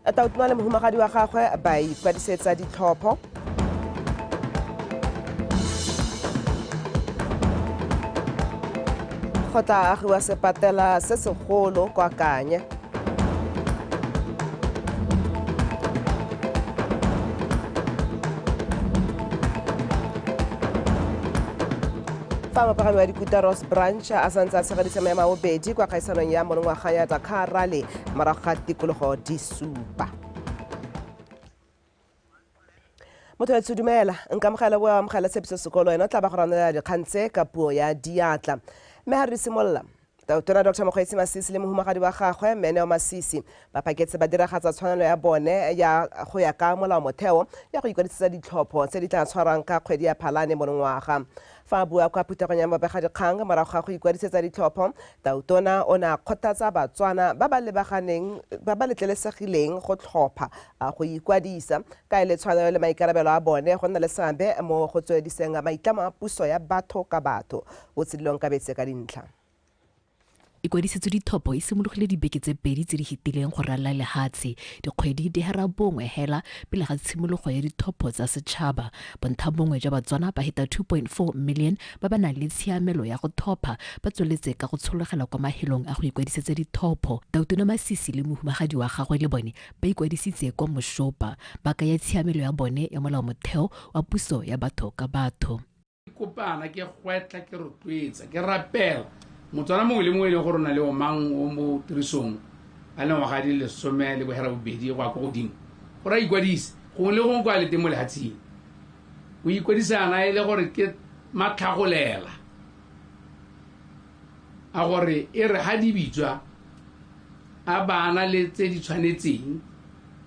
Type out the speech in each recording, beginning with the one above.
Tautwana le mohumagadi wa gagwe ba ikwadisetsa ditlhopho. Go tla agiwa sepatela se segolo kwa Kanye. Fa mopagami wa dikuta Ross Branch a santse a tshegaditse maemo a bobedi kwa kgaisanong ya monongwaga ya Dikgang rally morago ga tikologo di supa. Motho wa dumela nka mogela bo amogela tshepiso sekolo ena tla ba go ranela dikgang tse ka puo ya diatla. Mme ha re simolola Tautona Dr. Mokgweetsi Masisi le mohumagadi wa gagwe Meneo Masisi ba paketse ba diragatsa tshwanelo ya bone ya go ya ka molao motheo ya go ikwadisetsa ditlhopho tse di tla tshwarang ka kgwedi ya Phalane monongwaga. Fa bua kwa putegong ya mabegakgang morago ga go ikwadisetsa ditlhopho, Tautona o ne a kgothatsa BOTSWANA ba ba letlelesegileng go tlhopha go ikwadisa ka le tshwanelo le maikarabelo a bone go nna le seabe mo go tswediseng maitlamo a puso ya batho ka batho. O tsidilong ka betse ka dintlha. Ikwadisetso ditlhopho e simologile dibeke tse pedi tse di hitileng go ralala lehatshe dikgwedi di hera bongwe hela pele ga tshimologo ya ditlhopho tsa setšhaba. Bontlha bongwe jwa BOTSWANA ba heta 2.4 million ba ba nang le tshiamelo ya go thopha ba tsweletse ka go tshologela kwa mahelong a go ikwadisetsa ditlhopho. Tautona Masisi le mohumagadi wa gagwe le bone ba ikwadisitse kwa Moshopa ba ka ya tshiamelo ya bone ya molao motheo wa puso ya batho ka batho. Kopana ke gwetla ke rotwetsa ke rapela motswana mongwe le mongwe le go rona le o mang o mo tirisong a le ngwaga di le 10 le bohera bobedi go a go godimo go ra ikwadisa go le go kwa le temo le hatsing o ikwadisana e le gore ke matlhagolela a gore e re ha di bitswa a bana le tse di tshwanetseng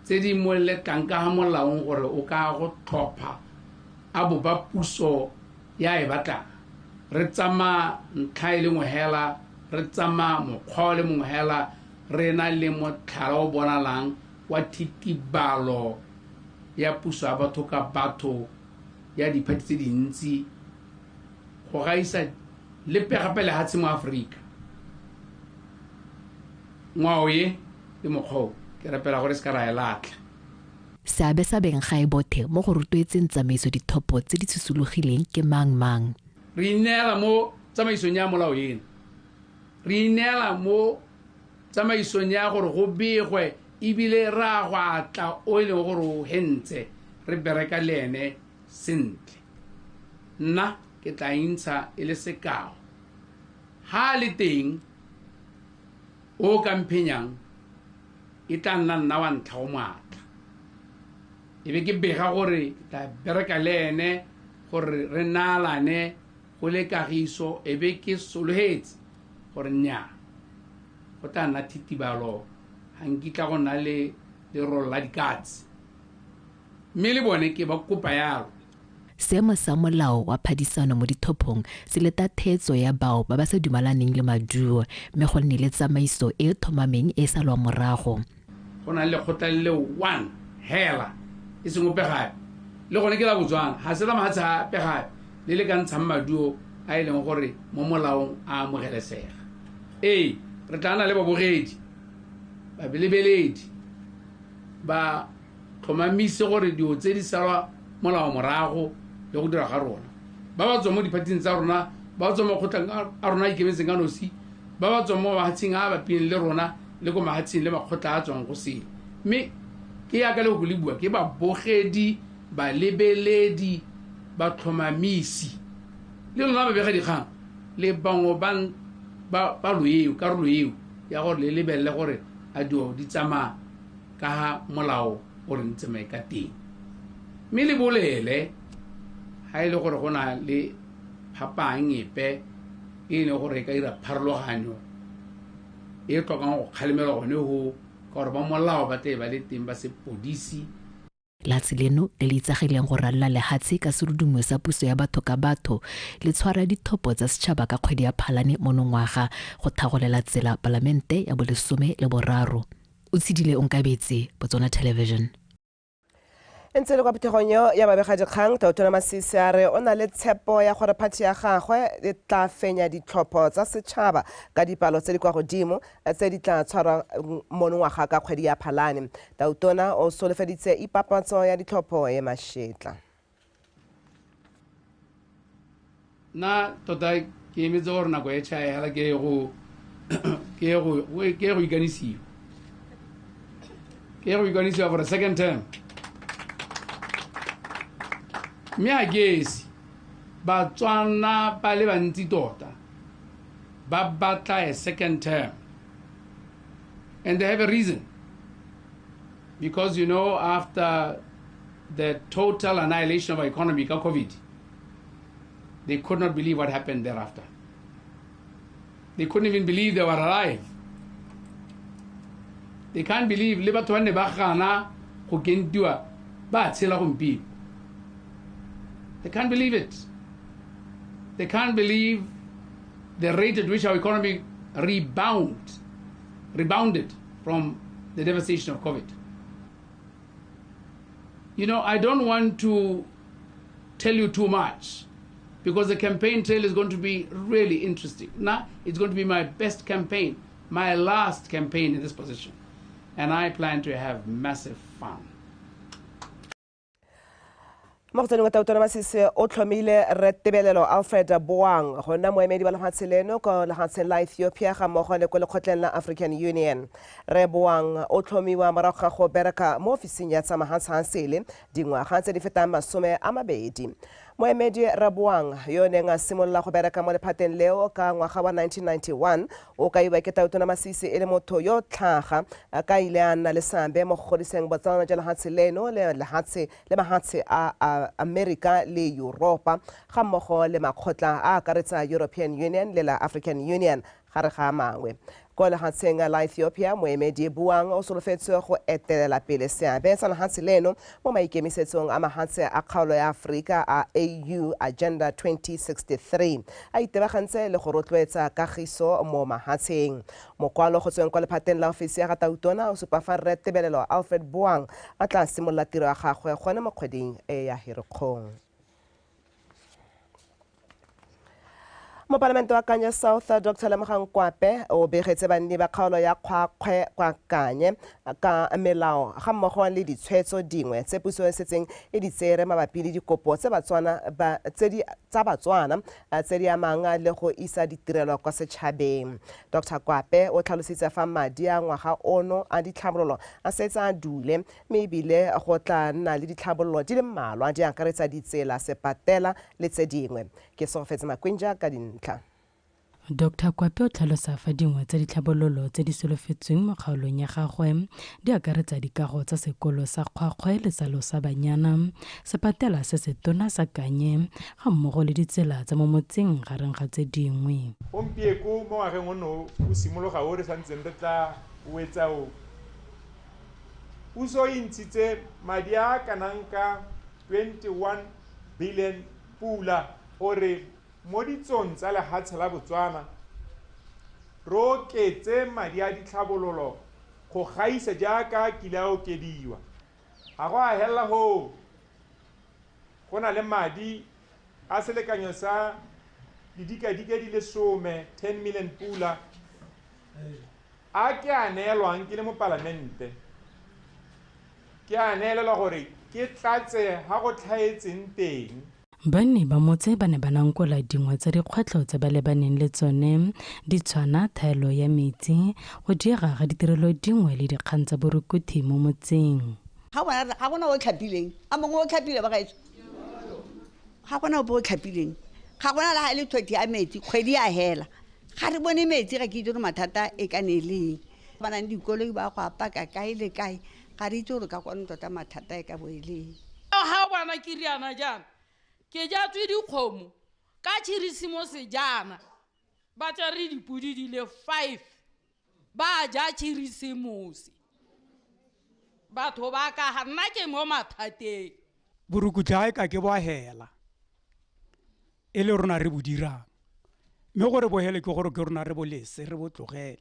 tse di mo le kanka molaong gore o ka go tlhopha a bo ba puso ya e batlang. Re tsama ntlha le mohela re tsama mokgwa le mohela re na le motlhala o bonalang wa thitibalo ya puso ya batho ka batho ya diphathi tse dintsi go gaisa le pegape le hatsi mo Afrika ngwao ye le mokgwa ke rapela gore se ka ra elatla. Seabe sa beng ga e bothe mo go rotloetseng tsamaiso ditlhopho tse di tsusulugileng ke mang. Re inela mo tsamaisong ya molao eno re inela mo tsamaisong ya gore go begwe ebile ra go atla o ile gore o hentse re bereka le ene sentle. Nna ke tla intsha e le sekao ha le teng o kampenyang e tla nna wa ntlha o maatla e be ke bega gore tla bereka le ene gore re nalane go le kagiso e be ke solohetse gore nya go tla nna thitibalo ga nkitla go na le lerolo la dikatse mme le bone ke ba kopa yalo. Seemo sa molao wa phadisano mo dithophong se leta thetso ya bao ba ba sa dumalaneng le maduo mme go nne le tsamaiso e thomameng e sa lwa morago. Go na le kgotla le 1 hela e sengwe pegape le gone ke la BOTSWANA ga se la mahatsha pegape le le ka ntshang maduo a e leng gore mo molaong a amogelesega. Re tla na le babogedi ba belebeledi ba tlhomamise gore dio tse di salwa molao morago le go dira ga rona ba ba tswa mo diphateng tsa rona ba tswa mo kgotlang a rona ikemetseng ka nosi ba ba tswa mo mahatsing a bapileng le rona le go mahatsing le makgotla a tswang go sele mme ke ya ka le go le bua ke babogedi ba lebeledi ba tlhomamisi le lona ba bega dikgang le bangwe ba loeo ka loeo ya gore le lebelle gore a dio di tsama ka molao o re ntse mai ka teng mme le bolele ha ile gore go na le phapang epe e le gore ka ira pharologanyo e tlokang go kgalemela gone go ka gore ba molao ba tla ba le teng ba sepodisi. Latsi leno le le itsagileng go ralla lehatshe ka serudumo sa puso ya batho ka batho le tshwara ditlhopho tsa setšhaba ka kgwedi ya Phalane monongwaga go thagolela tsela Palamente ya bo 13. O tshidile Onkabetse, BOTSWANA Television. ntse le kwa phuthegonyo ya babegakgang Tautona Masisi a re o na le tshepo ya gore phathi ya gagwe e tla fenya ditlhopho tsa setšhaba ka dipalo tse di kwa godimo tse di tla tshwarwa monongwaga ka kgwedi ya Phalane. Tautona o solofeditse ipapatso ya ditlhopho e mašetla. Na tota ke emetse gore nako e tšhaela ke go ikanisiwa for a second term. Me a guess BOTSWANA ba le bantsi tota ba batla a second term, and they have a reason, because you know, after the total annihilation of our economy, COVID, they could not believe what happened thereafter. They couldn't even believe they were alive. They can't believe le batho ba ne ba gana go kentiwa ba tshela gompieno. They can't believe it. They can't believe the rate at which our economy rebounded from the devastation of COVID. You know, I don't want to tell you too much, because the campaign trail is going to be really interesting. Now, it's going to be my best campaign, my last campaign in this position. And I plan to have massive fun. Mogotsedi wa Tautona Masisi o tlhomile re Tebelelo Alfred Boang go nna moemedi wa lefatshe leno ko lefatsheng la Ethiopia ga mmogo le ko lekgotleng la African Union. Re Boang o tlhomiwa morago ga go bereka mo ofising ya tsamagatshansele dingwaga tse di fetang 20. Moemedi Raboang yo neng a simolola go bereka mo lephateng leo ka ngwaga wa 1991 o kaiwa ke Tautona Masisi e le motho yo tlhaga ka ile a nna le seabe mo go godiseng botsalano jwa lefatshe leno le mafatshe a America le Europa ga mmogo le makgotla a akaretsa European Union le la African Union gare ga mangwe. Ko lefatsheng la Ethiopia, moemedi Boang o solofetse go etelela pele seabe sa lefatshe leno mo maikemisetsong a mafatshe a kgaolo ya Afrika a AU Agenda 2063. A itebagantse le go rotloetsa kagiso mo mafatsheng. Mokwalo go tsweng kwa lephateng la ofisi ya ga Tautona o supa fa Re Tebelelo Alfred Boang a tla simolola tiro ya gagwe gone mo kgweding e ya Ferikgong. Mo Parlamento wa Kanya South, Dr. Lemogang Kwape o begetse banni ba kgaolo ya Kgwakgwe kwa Kanye ka melao ga mmogo le ditshwetso dingwe tse puso e setseng e di tsere mabapi le dikopo tsa Batswana tse di amang le go isa ditirelo kwa setšhabeng. Dr. Kwape o tlhalositse fa madi a ngwaga ono a ditlhabololo a setse a dule, mme ebile go tla nna le ditlhabololo di le mmalwa di akaretsa ditsela, sepatela le tse dingwe. Ke Sogofetse Makwinja ka dintlha. Dr. Kwape o tlhalosa fa dingwe tsa ditlhabololo tse di solofetsweng mo kgaolong ya gagwe di akaretsa dikago tsa sekolo sa Kgwakgwe le sa Losa Banyana, sepatela se se tona sa Kanye ga mmogo le ditsela tsa mo motseng gareng ga tse dingwe. Gompieko mo ngwageng ono o simologa o re santseng re tla o etsa o. Puso e ntshitse madi a kananka 21 billion pula gore mo ditsong tsa lefatshe la Botswana re oketse madi a ditlhabololo go gaisa jaaka kile a okediwa. Ga go a hela go na le madi a selekanyo sa didikadika di le 10 million pula a ke a neelwang ke le mo Palamente. Ke a neelelwa gore ke tlatse ga go tlhaetseng teng. Banni ba motse ba ne ba nankola dingwe tsa dikgwetlho tse ba lebaneng le tsone di tshwana thaelo ya metsi, go diega ga ditirelo dingwe le dikgang tsa borukutlhi mo motseng. Ga gona o tlhapileng a mongwe o tlhapile ba gaetso, ga gona o bo tlhapileng, ga gona le ga le thothi ya metsi kgwedi ya hela, ga re bone metsi ga ke itse gore mathata e ka neleng. Ba nang dikoloi ba go apaka kae le kae, ga re itse gore ka kwane tota mathata e ka boeleng. Ga bana ke riana jaana ke ja tswe dikgomo ka Tšhirisimose jaana ba tša re dipudi di le 5 ba ja Tšhirisimose batho ba ka ga nna ke mo mathateng. Borukutlhi ka ke bo hela e le rona re bo dirang, mme gore bo hele ke gore ke rona re bo lese re bo tlogele.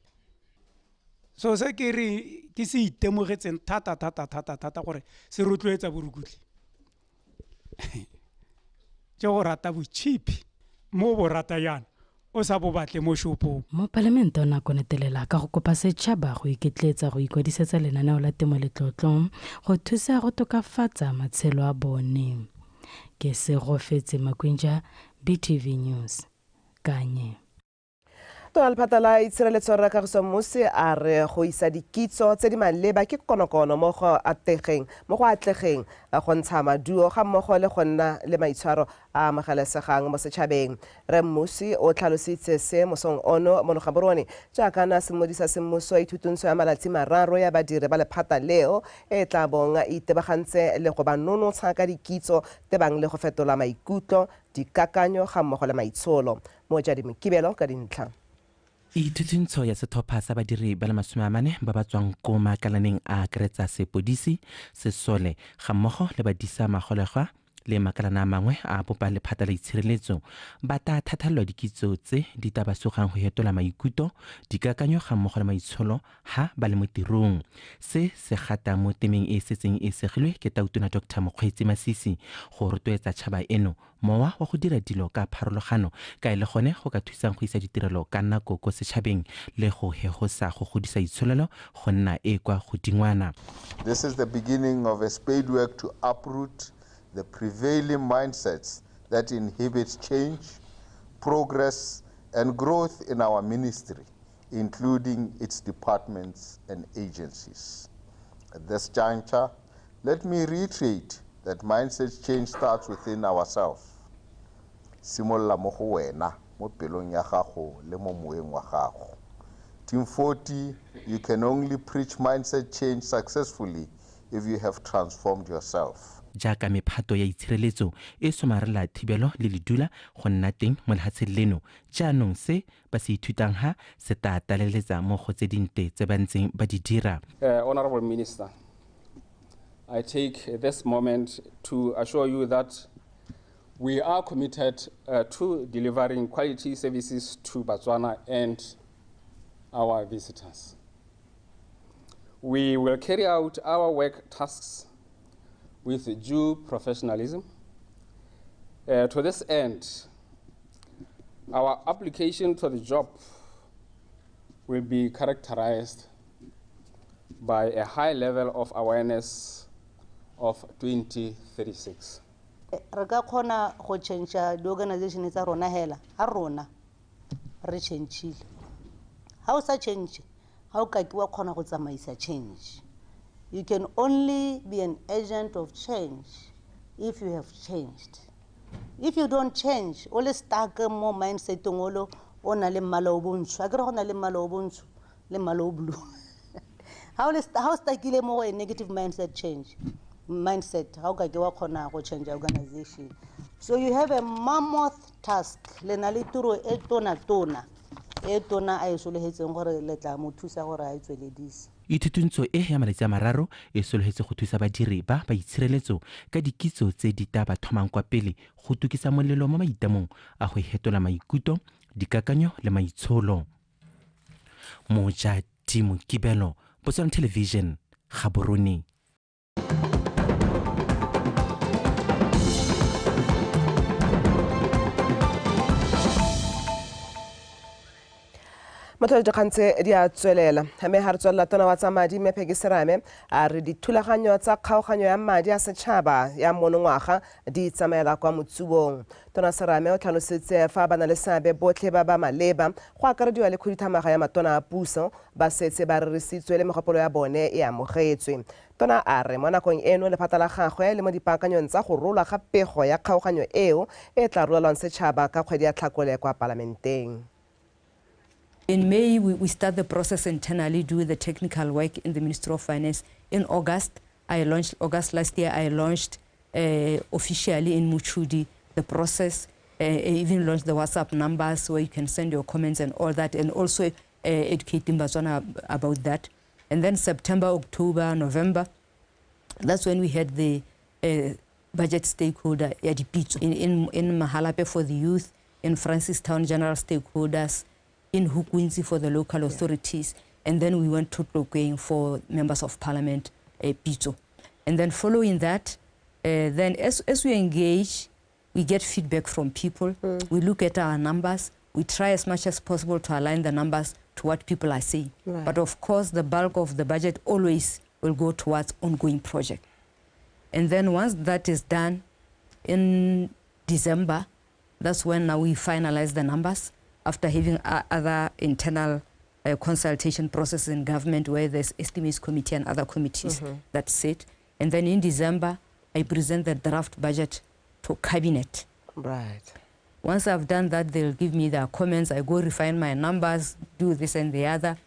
So se ke re ke se itemogetseng thata gore se rotloetsa borukutlhi tse go rata botshipi mo bo rata yana o sa bo batle mo shopong. Mo palamente o nako netelela ka go kopa setšhaba go iketletsa go ikwadisetsa lenaneo la temo le tlotlo go thusa go tokafatsa matshelo a bone. Ke se go fetse Makwinja, BTV News, Kanye. Tona Lephatala itshireletso ra Kagiso Mmusi a re go isa dikitso tse di maleba ke konokono mo go atlegeng go ntsha maduo ga mmogo le go nna le maitshwaro a amogelesegang mo setšhabeng. Re Mmusi o tlhalositse se mosong ono mo Gaborone jaaka na semodisa semmuso ithutuntsho ya malatsi mararo ya badiri ba lephata leo e tla bong itebagantse le go ba nonotsha ka dikitso tebang le go fetola maikutlo, dikakanyo ga mmogo le maitsholo. Mojadi Mokibelo ka dintlha. Ithutuntsho ya sethopha sa badiri ba le 40 ba ba tswang ko makalaneng a akaretsa sepodisi, sesole ga mmogo le badisa magolegwa le makalana a mangwe a bopa lephata la itshireletso ba ta thathalelwa dikitso tse di tabasugang go hetola maikutlo, dikakanyo ga mmogo le maitsholo ha ba le mo tirong. Se se gata mo temeng e setseng e segilwe ke Tautona Dr. Mokgweetsi Masisi go rotloetsa tšhaba eno mowa wa go dira dilo ka pharologano ka e le gone go ka thusang go isa ditirelo ka nako ko setšhabeng le go hegosa go godisa itsholelo go nna e kwa godingwana. This is the beginning of a spade work to uproot the prevailing mindsets that inhibit change, progress, and growth in our ministry, including its departments and agencies. At this juncture, let me reiterate that mindset change starts within ourselves. Simolla mo go wena, mo pelong ya gago le mo moeng wa gago. Team 40, you can only preach mindset change successfully if you have transformed yourself. Jaaka mephato ya itshireletso e somarela thibelo le ledula go nna teng mo lehatsheng leno jaanong se ba se ithutang ha se ta taleletsa mo go tse dinte tse ba ntseng ba di dira. Honorable Minister, I take this moment to assure you that we are committed to delivering quality services to Botswana and our visitors. We will carry out our work tasks with due professionalism. To this end, our application to the job will be characterized by a high level of awareness of 2036. Reka khona go change the organization tsa rona hela ha rona re change ha o sa change ha o ka kiwa khona go tsamaisa change. You can only be an agent of change if you have changed. If you don't change, all stuck mo mindset ngolo ona le mmala o bontsho a kere gona le mmala o bontsho le mmala o blue. How stuckile mo a negative mindset how ka ke wa khona go change organization. So you have a mammoth task le na le tiro e tona a e solehetseng gore le tla mo thusa gore a itsweledise. Ithutuntsho e ya malatsi a mararo e solehetse go thusa badiri ba itshireletso ka dikitso tse di ta ba thomang kwa pele go tukisa molelo mo maitamong a go hetola maikutlo, dikakanyo le maitsholo. Mojadi Mokibelo, Botswana Television, Gaborone. Motho dikgantse di a tswelela mme ha re tswela tona wa tsa madi mme Peggy Serame a re dithulaganyo tsa kgaoganyo ya madi a setšhaba ya monongwaga di tsamaela kwa motsuong. Tona Serame o tlhalositse fa ba na le seabe botlhe ba ba maleba go akarediwa le khuduthamaga ya matona a puso ba setse ba rerisitswe le megopolo ya bone e amogetswe. Tona a re mo nakong eno lephata la gagwe le mo dipaakanyong tsa go rola ga pego ya kgaoganyo eo e tla rolalwang setšhaba ka kgwedi ya Tlhakole kwa parlamenteng. In May, we start the process internally, do the technical work in the Ministry of Finance. In August last year, I launched officially in Muchudi the process, even launched the WhatsApp numbers where you can send your comments and all that, and also educating Botswana about that. And then September, October, November, that's when we had the budget stakeholder in Mahalape for the youth, in Francistown general stakeholders, in Hukwinzi for the local authorities, and then we went to Tlokeng for members of parliament, Pito. And then following that, Then as we engage, we get feedback from people. We look at our numbers. We try as much as possible to align the numbers to what people are saying. Right. But of course, the bulk of the budget always will go towards ongoing project. And then once that is done, in December, that's when now we finalize the numbers after having other internal consultation process in government where there's estimates committee and other committees that sit. And then in December, I present the draft budget to cabinet. Right. Once I've done that, they'll give me their comments. I go refine my numbers, do this and the other.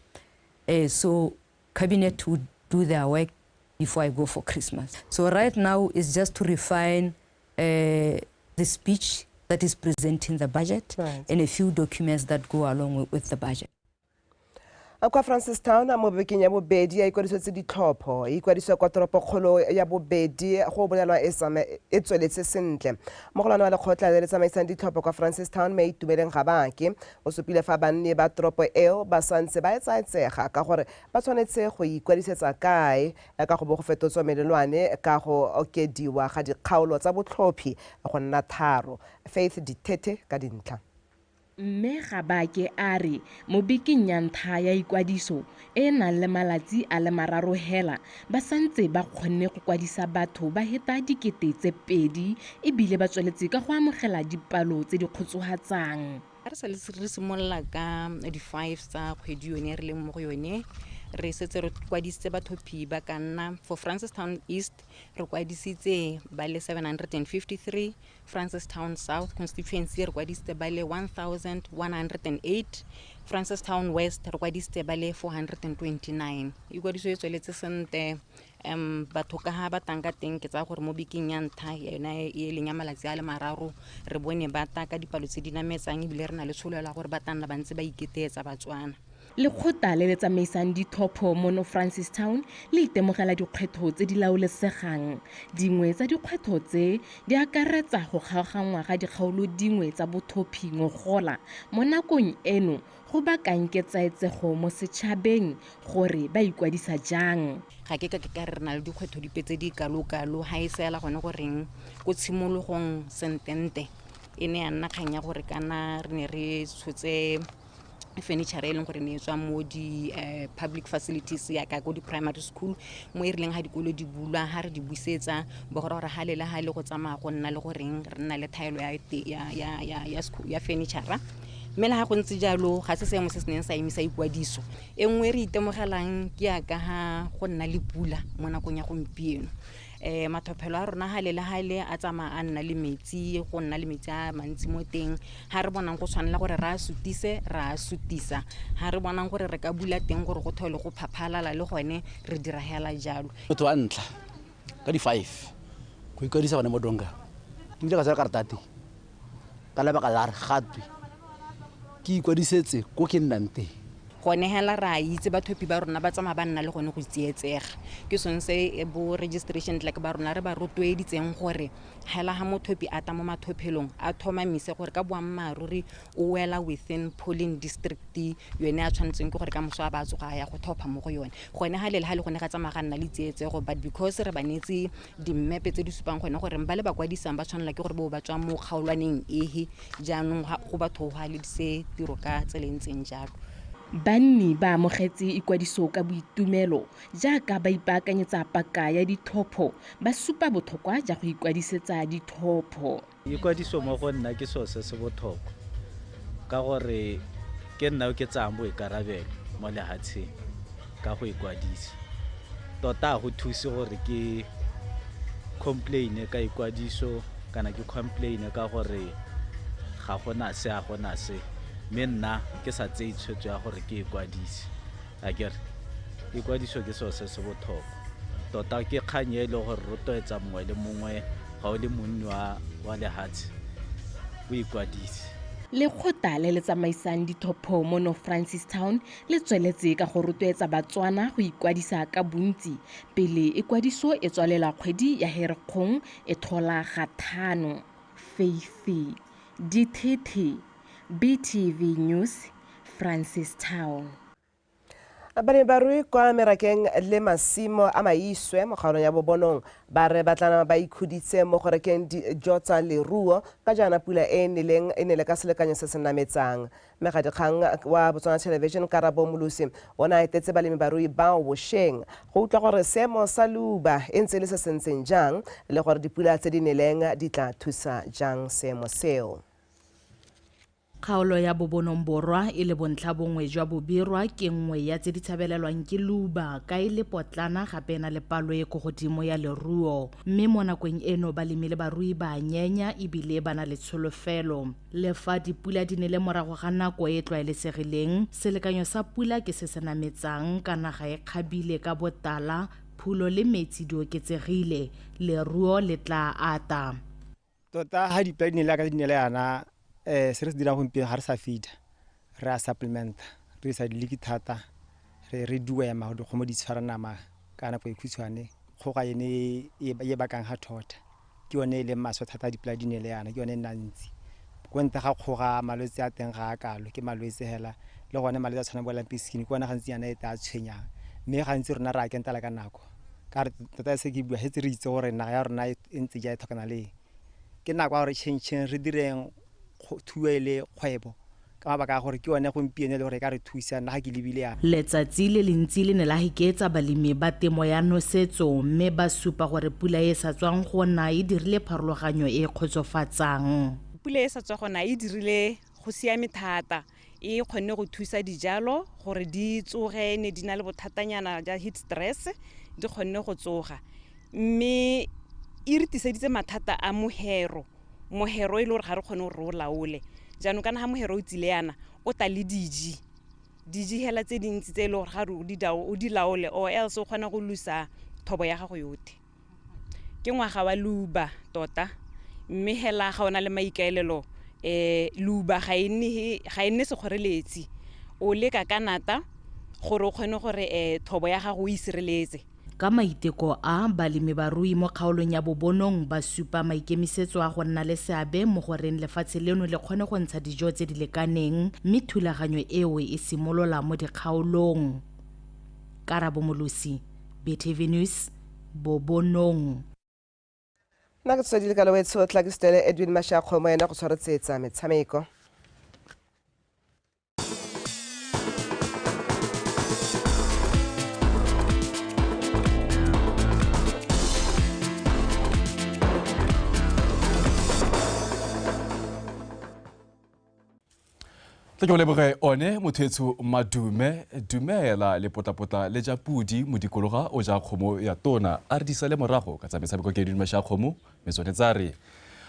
So cabinet would do their work before I go for Christmas. So right now it's just to refine the speech that is presenting the budget and a few documents that go along with the budget. Kwa Francistown mo bekeng ya bobedi ya ikwadiso ditlhopho ikwadiso kwa toropokgolo ya bobedi go bolelwa e tsweletse sentle mogolwane wa lekgotla le tsamaisang ditlhopho kwa Francistown me itumeleng gabake o supile fa banne ba toropo eo ba santse ba etsaetsega ka gore ba tshwanetse go ikwadisetsa kae ka go bo go fetotswa melelwane ka go okediwa ga dikgaolo tsa botlhophi go nna tharo. Faith Ditete ka dintlha. Mme Gabake a re mo bekeng ya ntlha ya ikwadiso e nang le malatsi a le mararo hela ba santse ba kgonne go kwadisa batho ba heta 2,000 ebile ba tsweletse ka go amogela dipalo tse di kgotsogatsang. Re sa le re simolla ka di 5 tsa kgwedi yone re leng mo go yone re setse re kwadisitse bathophi ba ka nna for Francistown East re kwadisitse ba le 753, Francistown South constituency re kwadisitse ba le 1,108, Francistown West re kwadisitse ba le 429. Ikwadiso e tsweletse sente batho ka ha ba tanga teng ke tsa gore mo bekeng ya ntha yona e leng ya malatsi a le mararo re bone ba ta ka dipalo tse di nametsang ebile re na le tsholelo gore ba tanna ba ntse ba iketetsa Batswana. Lekgotla le le tsamaisang ditlhopho mono Francistown le itemogela dikgwetho tse di laolesegang. Dingwe tsa dikgwetho tse di akaretsa go kgaoganngwa ga dikgaolo dingwe tsa bothophi ngogola mo nakong eno go bakanketsaetsego mo setšhabeng gore ba ikwadisa jang. Ga ke ka re na le dikgwetho dipetse di kalokalo ha e sela gone goreng go tshimologong sentente e ne ya nna kgang ya gore kana re ne re tshotse furniture e leng gore ne tswa mo di public facilities ya ka go di primary school mo e rileng ha dikolo di bulwa ha re di busetsa bo gore ha le go tsamaya go nna le goreng re nna le thaelo ya furniture. Mme ha go ntse jalo ga se seemo se seneng sa emisa ikwadiso e nngwe re itemogelang ke ya ka ha go nna le pula mo nakong ya gompieno. Mathophelo a rona hale a tsama a nna le metsi go nna le metsi a mantsi mo teng ha re bonang go tshwanela gore ra sutisa ha re bonang gore re ka bula teng gore go thole go phaphalala le gone re dira hela jalo. Motho wa ntla ka di 5 go ikwadisa bana mo donga ke ile ka sa kartate ka lebaka la re gatwe ke ikwadisetse go ke nnante gone hela ra itse bathophi ba rona ba tsama ba nna le gone go tsietsega ke sonse bo registration like ba rona re ba rotloeditseng gore hela ha mothophi a ta mo mathophelong a thoma mise gore ka boammaruri o wela within polling district yone a tshwanetseng ke gore ka moso a ba tsoga ya go thopha mo go yone gone ha le gone ga tsama ga nna le tsietsego but because re banetse dimmepe tse di supang gone gore ba le ba kwadisang ba tshwanela ke gore bo ba tswa mo kgaolwaneng ehe jaanong go batho go ha le se tiro ka tselentseng jalo. Banni ba amogetse ikwadiso ka boitumelo jaaka ba ipaakanyetsa paka ya ditlhopho ba supa botlhokwa ja go ikwadisetsa ditlhopho. Ikwadiso mo go nna ke so se botlhokwa ka gore ke nna ke tsang bo ikarabelo mo lehatsheng ka go ikwadisa tota go thusi gore ke complain ka ikwadiso kana ke complain ka gore ga gona se me nna ke sa tsei tshwetso ya gore ke ikwadise a kere ikwadiso ke so se botlhokwa tota ke kganye le gore rotloetsa mongwe le mongwe ga o le monni wa lehatshe o ikwadise. Lekgotla le le tsamaisang ditlhopho mono Francistown le tsweletse ka go rotloetsa Batswana go ikwadisa ka bontsi pele ikwadiso e tswalela kgwedi ya Herkgong e thola ga 5. Faith Ditete, BTV News, Francistown. Balemirui kwa merakeng le masimo a maiswe mo kgaolong ya Bobonong ba re batlana ba ikhuditse mo go rekeng dijo tsa leruo ka jaana pula e nele ka selekanyo se se nametsang. Dikgang wa Botswana Television Karabo Molusi ona etetse balemirui ba bosheng go utlwa gore seemo sa luba e ntse le se sentseng jang le gore dipula tse di neleng di tla thusa jang seemo seo. Kgaolo ya Bobonong borwa e le bontlhabongwe jwa bobirwa ke nngwe ya tse di tshabelelwang ke luba ka e le potlana gape na le palo e go godimo ya leruo mme mo nakong eno balemi le barui ba nyenya ebile ba na le tsholofelo le fa dipula di nele morago ga nako e tlwaelesegileng selekanyo sa pula ke se se nametsang ka naga e kgabile ka botala phulo le metsi di oketsegile leruo le tla ata tota ha dipula di nele ka di nele yana se re se dirang gompieno ga re sa feeda re a supplementa re sa diliki thata re duema go dikgomo di tshwara nama ka nako e khutshwane kgoga ene e bakang ga thota ke yone e leng maswe thata dipula di nele yana ke yone e nantsi go nte ga kgoga malwetse a teng ga a kalo ke malwetse hela le gone malwetse a tshwana bola piskin ke bona gantsi yana e tla tshwenyang mme gantsi rona ra kentela ka nako ka re tota se ke bua hetse re itse gore naga ya rona e ntse ja e thokana le ke nako ya gore change re direng thuele kgwebo ka mabaka a gore ke yone gompieno le gore ka re thusa nna ga ke lebile yana letsatsi le lentsi le ne la hiketsa balemi ba temo ya nosetso mme ba supa gore pula e sa tswang go na e dirile pharologanyo e kgotsofatsang pula e sa tswa gona e dirile go siame thata e kgonne go thusa dijalo gore di tsoge ne di na le bothatanyana ja heat stress di kgonne go tsoga mme e re tiseditse mathata a mohero e le gore ga re kgone gore o laole jaanong kana ga mohero o tsile yana o tla le diji hela tse dintsi tse e le gore ga o di laole or else o kgona go lusa thobo ya gago yote ke ngwaga wa luba tota mme hela ga ona le maikaelelo luba ga e nne sekgoreletsi o leka ka nata gore o kgone gore thobo ya gago o isireletse ka maiteko a balemi barui mo kgaolong ya Bobonong ba supa maikemisetso a go nna le seabe mo goreng lefatshe leno le kgone go ntsha dijo tse di lekaneng mme thulaganyo eo e simolola mo dikgaolong. Karabo Molusi, BTV News, Bobonong. Nna ke tsodile ka lewetso tlakistele Edwin Mashakgo mo ena go tshwaretsetsa metshameko. Ke leboge one mothetso madume dumela le potlapotla le ja pudi modikologa o ja kgomo ya tona a re disale morago ka tsa metshameko ke Edwin Mashakgo me tsone tsare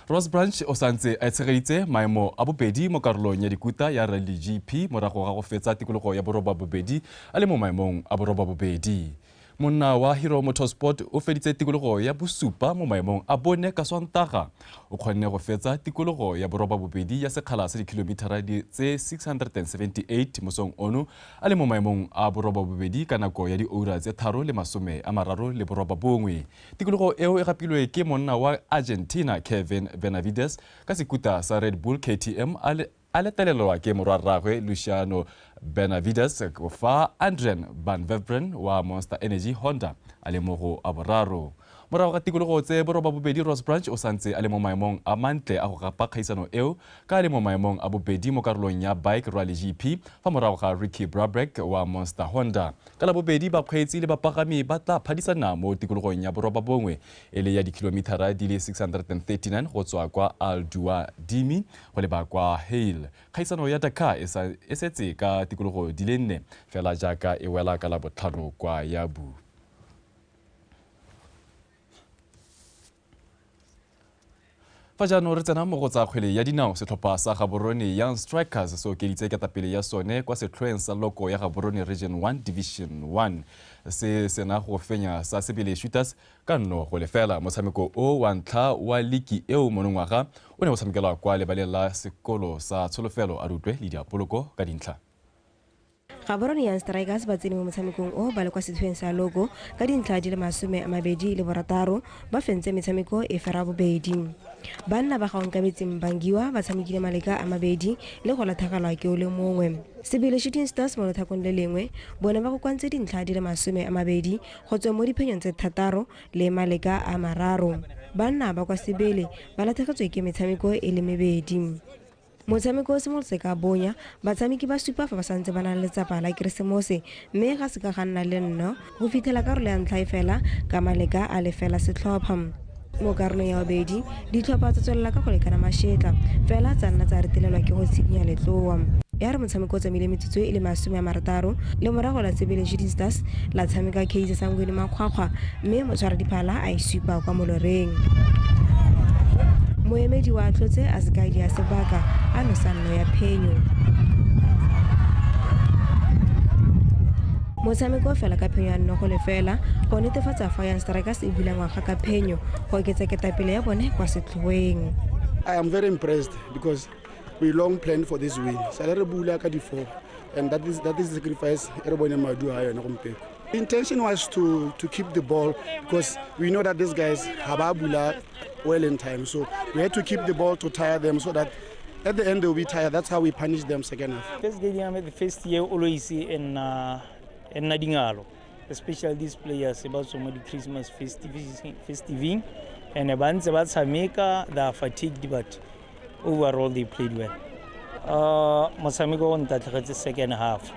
Ross Branch o santse a tshegeditse maemo a bobedi mo karolong ya dikuta ya Rally GP morago ga go fetsa tikologo ya boroba bobedi a le mo maemong a boroba bobedi. Monna wa Hero Motorsport o feditse tikologo ya bosupa mo maemong a bone ka Sontaga o kgonne go fetsa tikologo ya boroba bobedi ya sekgala sa dikilomitara tse 678 mosong ono a le mo maemong a boroba bobedi ka nako ya diura tse 3:30 le boroba bongwe. Tikologo eo e gapilwe ke monna wa Argentina Kevin Benavides ka sekuta sa Red Bull KTM a letelelwa ke morwarragwe Luciano Benavides fa Adrian Van Vebren wa Monster Energy Honda a le mo go a boraro. Morago ga tikologo tse boroba bobedi Ross Branch o santse a le mo maemong a mantle a go gapa kgaisano eo ka le mo maemong a bobedi mo karolong ya Bike Rally GP fa morago ga Ricky Brabeck wa Monster Honda. Ka la bobedi bakgweetsi le bapagami ba tla phadisana mo tikologong ya boroba bongwe e le ya dikilomitara di le 639 go tswa kwa Aldua Dimi go leba kwa Hale. Kgaisano ya Dakar e setse ka tikologo di le 4 fela jaaka e wela ka la botlhano kwa Yabu. Fa jaanong re tsena mo go tsa kgwele ya dinao setlhopha sa Gaborone Young Strikers se okeditse ketapele ya sone kwa setlhoeng sa loko ya Gaborone Region 1 Division 1 se sena go fenya sa Sebele Shooters ka nno go lefela motshameko o wa ntlha wa liki eo monongwaga o ne go tshamekelwa kwa lebaleng la sekolo sa Tsholofelo a Rutwe le Diapoloko ka dintlha. Gaborone Young Strikers ba tsene mo motshamekong o ba le kwa setlhoeng sa logo ka dintlha di le 26 ba fentse metshameko e fera bobedi. Banna ba gaong ka betseng bangiwa ba tshamekile maleka a mabedi le go latlhagelwa ke o le mongwe. Sebele Shooting Stars mo letlhakong le lengwe bone ba go kwantse dintlha di le 20 go tswa mo diphenyong tse 6 le maleka a mararo. Banna ba kwa Sebele ba latlhegetswe ke metshameko e le 2. Motshameko o simolotse ka bonya batshameki ba supa fa ba santse ba na le letsapa la Keresemose mme ga se ka ga nna le nno go fitlhela karolo ya ntlha e fela ka maleka a le fela setlhopha. Mo karolong ya bobedi ditlhopha tsa tswelela ka go lekana mašetla fela tsa nna tsa retelelwa ke go tshikinya letloa. Ya re motshameko o tsamaile metsotso e le 60 le morago la Sebele Shooting Stars la tshameka Kaizer Sangweni Makgwakgwa mme motshwara diphala a isupa kwa moloreng. Moemedi wa tlotse a se kaedi ya sebaka a nosanno ya phenyo. Motshameko fela ka phenyo ya nnogo le fela go netefatsa fa Young Strikers e bula ngwaga ka phenyo go oketsa ketapele ya bone kwa setlhoeng. I am very impressed because we long planned for this win. Salary bula ka di 4 and that is the sacrifice everybody madu ha yona gompe. The intention was to keep the ball because we know that these guys have bula well in time, so we had to keep the ball to tire them so that at the end they'll be tired. That's how we punish them second half. First game, the first year always in Nadingalo, especially these players about some of the Christmas festiving and a bunch about Sameka, they are fatigued, but overall they played well. Masamiko on that the second half.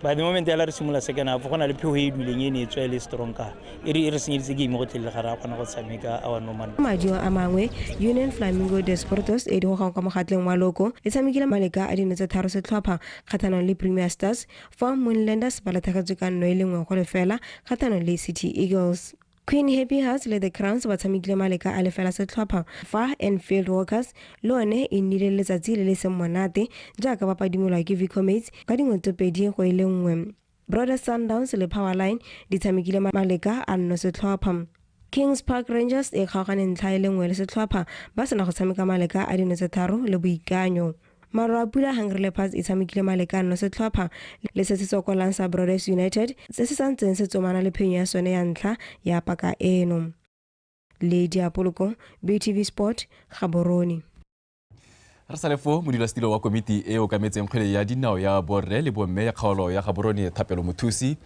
By the moment they are similar second half, when I play it's really stronger. It is a game of Sameka our Noman. Majo amangwe Union Flamingo Desportos e do ga mo gatleng wa loko e tshamekile maleka a dinetse tharo setlhopha kgatlhanong le Premier Stars fa Moonlanders ba latlhegetswe ka nno e lengwe go le fela kgatlhanong le City Eagles. Queen Happy Hearts le the Crowns ba tshamekile maleka a le fela setlhopha fa Enfield Walkers lone e nnile letsatsi le le seng monate jaaka ba padimolwa ke Vicomates ka dingwetopedi go ile nngwe. Brother Sundowns le Powerline di tshamekile maleka a nno setlhopha. Kings Park Rangers e kgaogane ntlha e le nngwe le setlhopha ba sena go tshameka maleka a dinetse tharo le boikanyo. Marapula Hungry Leopards e tshamekile maleka no setlhopha le se se sokolang sa Brothers United se se santseng se tsomana le phenyo ya sone ya ntlha ya paka eno. Lady Apoloko, BTV Sport, Gaborone. Re salefo modulasetilo wa komiti e o kametseng kgwele ya dinao ya borre le bomme ya kgaolo ya Gaborone Thapelo Mothusi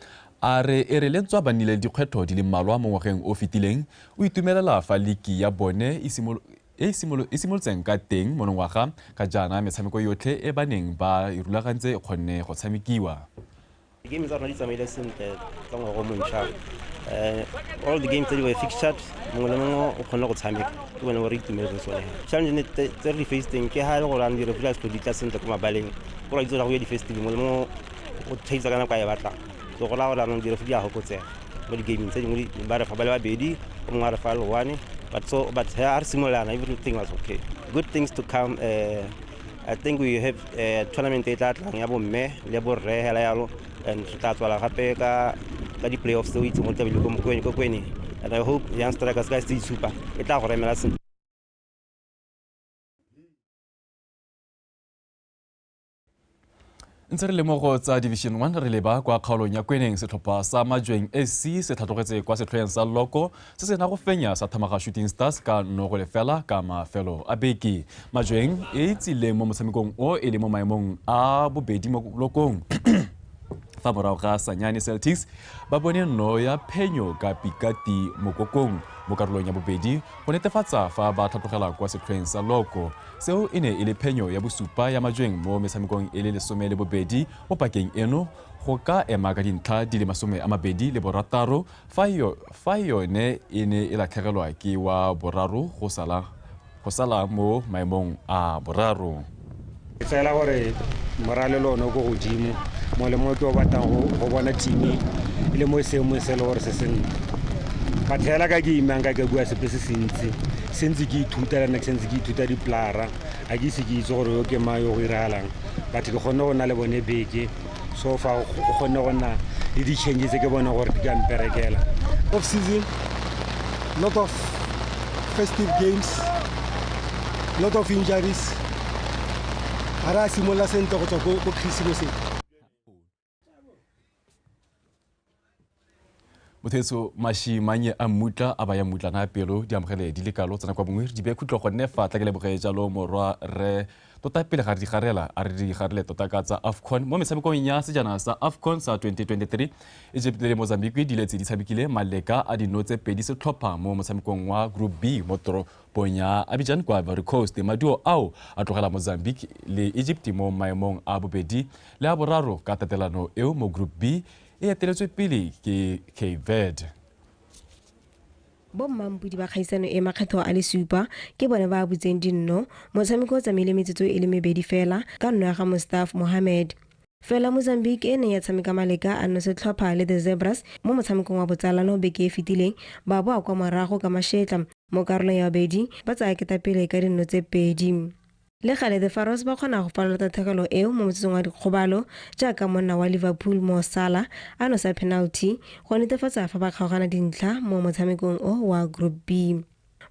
a re e re lentswa ba nnile dikgwetho di le mmalwa mo ngwageng o fetileng o itumelela fa liki ya bone e simolotseng ka teng monongwaga ka jana metshameko yotlhe e baneng ba e rulagantse kgonne go tshamekiwa. Game tsa rona di tsamaile sentle ka ngwaga o montšha. All the games that were fixtured mongwe le mongwe o kgonne go tshameka ke bone gore itumeletse tsone. Challenge tse re di facing ke ha le go rana di-referees go di tla sentle ko mabaleng go ra itse go ya di-festival mongwe le mongwe o thaisa ka nako a e batlang so go la go rana di-referee di a gokotsega mo di-gaming tse dingwe ba refa ba le babedi o mongwe a refa le one. But everything was okay. Good things to come. I think we have a tournament that and the playoffs so it's and I hope Young Strikers guys stay super. Ntse re le mo go tsa Division 1 re leba kwa kgaolong ya Kweneng setlhopha sa Majweng SC se tlhatlogetse kwa setlhoeng sa Loko se se na go fenya sa Thamaga Shooting Stars ka nnogo le fela ka mafelo a beke. Majweng e itsile mo motshamekong o e le mo maemong a bobedi mo Lokong. Fa morago ga Sanyane Celtics ba bone nno ya phenyo ka Pikati mo Kokong mo karolong ya bobedi go netefatsa fa ba tlhatlogela kwa setlhoeng sa Loko. Seo e ne e le phenyo ya bosupa ya Majweng mo metshamekong e le 12 mo pakeng eno go ka ema ka dintlha di le 26 fa yone e ne e latlhegelwa ke wa boraro go sala mo maemong a boraro. Ke tsela gore morale lone go godimo mo le mo ke o batlang go bona team e le mo seemo se le gore se seng ka thela ka game anga ka bua sepe se sentse ke ithuta le next sense ke ithuta diplara a ke se ke itse gore yo ke ma yo go iralang but ke gone go na le bone beke so fa go gone go na le di changes ke bona gore di ka mperekela off season lot of festive games lot of injuries ara simola sento go tswa go Christmas Motheso mashimanye a mmutla a baya mmutla na pelo di amogele di le kalo tsena kwa bongwe di be khutlo go nne fa tla ke le bogetsa lo morwa re tota pele ga di garela a re di garele tota ka tsa AFCON mo metshamekong ya sejana sa AFCON sa 2023 Egypt le Mozambique di letse di tshamekile maleka a dinotse pedi se tlhopha mo motshamekong wa Group B mo toropong ya Abidjan kwa Ivory Coast maduo ao a tlogela Mozambique le Egypt mo maemong a bobedi le a boraro ka tatelano eo mo Group B e eteletswe pele ke Cape Verde. Bommampudi ba kgaisano e makgetho a le supa ke bone ba butseng dinno motshameko o tsamaile metsotso e le mebedi fela ka nno ya ga Mustaf Mohamed. Fela Mozambique e ne ya tshameka maleka a nno setlhopha le the Zebras mo motshamekong wa botsalano beke e fetileng ba boa kwa morago ka mashetla mo karolong ya bobedi ba tsaya ketapele ka dinno tse pedi. Le gale the Pharaohs ba kgona go falola tatlhegelo eo mo motsetsong wa dikgobalo jaaka monna wa Liverpool Mo Salah a no sa penalty go netefatsa fa ba kgaogana dintlha mo motshamekong o wa Group B.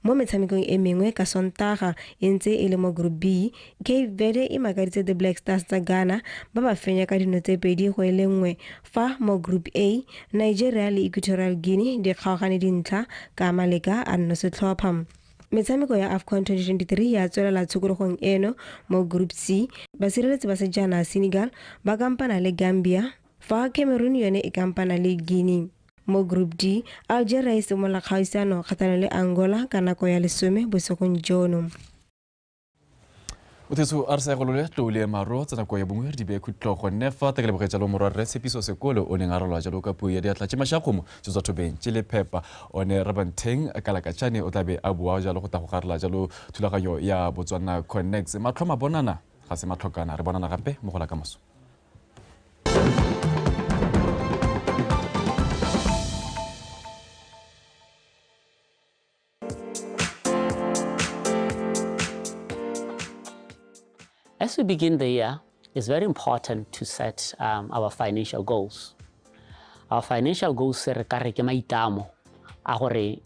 Mo metshamekong e mengwe ka Sontaga e ntse e le mo Group B, Cape Verde e makaditse the Black Stars tsa Ghana ba ba fenya ka dino tse pedi go le nngwe fa mo Group A Nigeria le Equatorial Guinea di kgaogane dintlha ka maleka a nno setlhopha. Metshameko ya AFCON 2023 ya tswelela tshokologong eno mo Group C basireletsi ba sejana Senegal ba kampana le Gambia fa Cameroon yone e kampana le Guinea. Mo Group D Algeria e simolola kgaisano kgatlhanong le Angola ka nako ya 10 bosegong jono. Motheso a re sa golole tlole maro tsena kwa ya bongwe di be khutlo go nne fa tla ke le bogetsa lo morwa re sepiso sekolo o neng a rolwa jalo ka puo ya diatla tse mashakgomo tse tsa thobeng tse le phepa o ne Rabanteng ka lakatshane o tla be a bua jalo go ta go garela jalo thulaganyo ya Botswana Connect matlhoma bonana ga se matlhokana re bonana gape mo go la ka moso. As we begin the year, it's very important to set our financial goals. Our financial goals re ka re ke maitamo a gore